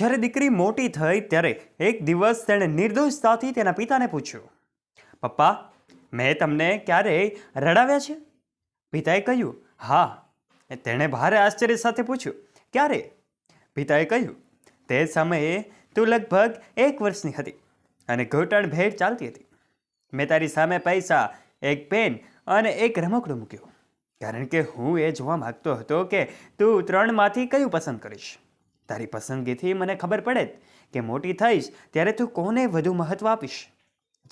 જ્યારે દીકરી મોટી થઈ ત્યારે એક દિવસ તેણે નિર્દોષતાથી તેના પિતાને પૂછ્યું, પપ્પા, મેં તમને ક્યારેય રડાવ્યા છે? પિતાએ કહ્યું, હા. તેણે ભારે આશ્ચર્ય સાથે પૂછ્યું, ક્યારે? પિતાએ કહ્યું, તે સમયે તું લગભગ 1 વર્ષની હતી અને ઘૂંટણ ભેટ ચાલતી હતી. મેં તારી સામે પૈસા, એક પેન અને એક રમકડું મૂક્યું, કારણ કે હું એ જોવા માંગતો હતો કે તું 3માંથી કયું પસંદ કરીશ. તારી પસંદગીથી મને ખબર પડે કે મોટી થઈશ ત્યારે તું કોને વધુ મહત્વ આપીશ.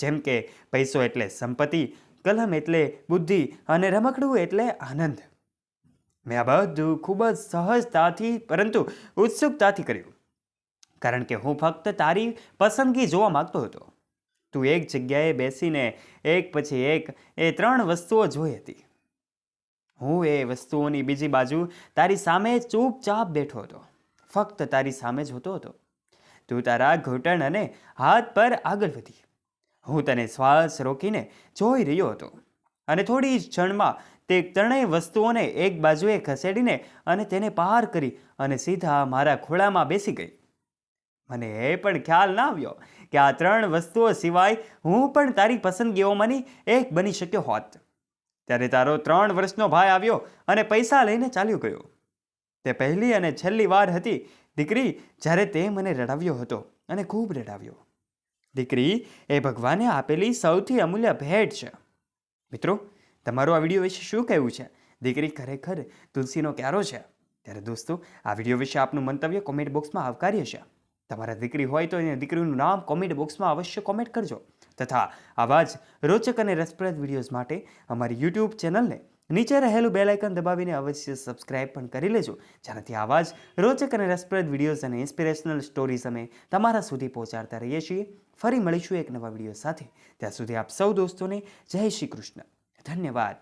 જેમ કે પૈસો એટલે સંપત્તિ, કલમ એટલે બુદ્ધિ અને રમકડું એટલે આનંદ. મેં આ બધું ખૂબ જ સહજતાથી પરંતુ ઉત્સુકતાથી કર્યું, કારણ કે હું ફક્ત તારી પસંદગી જોવા માંગતો હતો. તું એક જગ્યાએ બેસીને એક પછી એક એ 3 વસ્તુઓ જોઈ હતી. હું એ વસ્તુઓની બીજી બાજુ તારી સામે ચૂપચાપ બેઠો હતો, ફક્ત તારી સામે જોતો હતો. તું તારા ઘૂંટણ અને હાથ પર આગળ વધી. હું તને શ્વાસ રોકીને જોઈ રહ્યો હતો અને થોડી જ ક્ષણમાં તે 3 વસ્તુઓને એક બાજુએ ખસેડીને અને તેને પાર કરી અને સીધા મારા ખોળામાં બેસી ગઈ. મને એ પણ ખ્યાલ ના આવ્યો કે આ 3 વસ્તુઓ સિવાય હું પણ તારી પસંદગીઓમાંની એક બની શક્યો હોત. ત્યારે તારો 3 વર્ષનો ભાઈ આવ્યો અને પૈસા લઈને ચાલ્યો ગયો. તે પહેલી અને છેલ્લી વાર હતી દીકરી જ્યારે તે મને રડાવ્યો હતો અને ખૂબ રડાવ્યો. દીકરી એ ભગવાને આપેલી સૌથી અમૂલ્ય ભેટ છે. મિત્રો, તમારું આ વિડીયો વિશે શું કહેવું છે? દીકરી ખરેખર તુલસીનો ક્યારો છે? ત્યારે દોસ્તો, આ વિડીયો વિશે આપનું મંતવ્ય કોમેન્ટ બોક્સમાં આવકાર્ય છે. તમારા દીકરી હોય તો એને દીકરીનું નામ કોમેન્ટ બોક્સમાં અવશ્ય કોમેન્ટ કરજો. તથા આવા જ રોચક અને રસપ્રદ વિડીયોઝ માટે અમારી યુટ્યુબ ચેનલને નીચે રહેલું બેલ આઇકન દબાવીને અવશ્ય સબસ્ક્રાઇબ પણ કરી લેજો, જેનાથી આવા જ રોચક અને રસપ્રદ વિડીયોઝ અને ઇન્સ્પિરેશનલ સ્ટોરીઝ અમે તમારા સુધી પહોંચાડતા રહીએ છીએ. ફરી મળીશું એક નવા વિડીયો સાથે. ત્યાં સુધી આપ સૌ દોસ્તોને જય શ્રી કૃષ્ણ. ધન્યવાદ.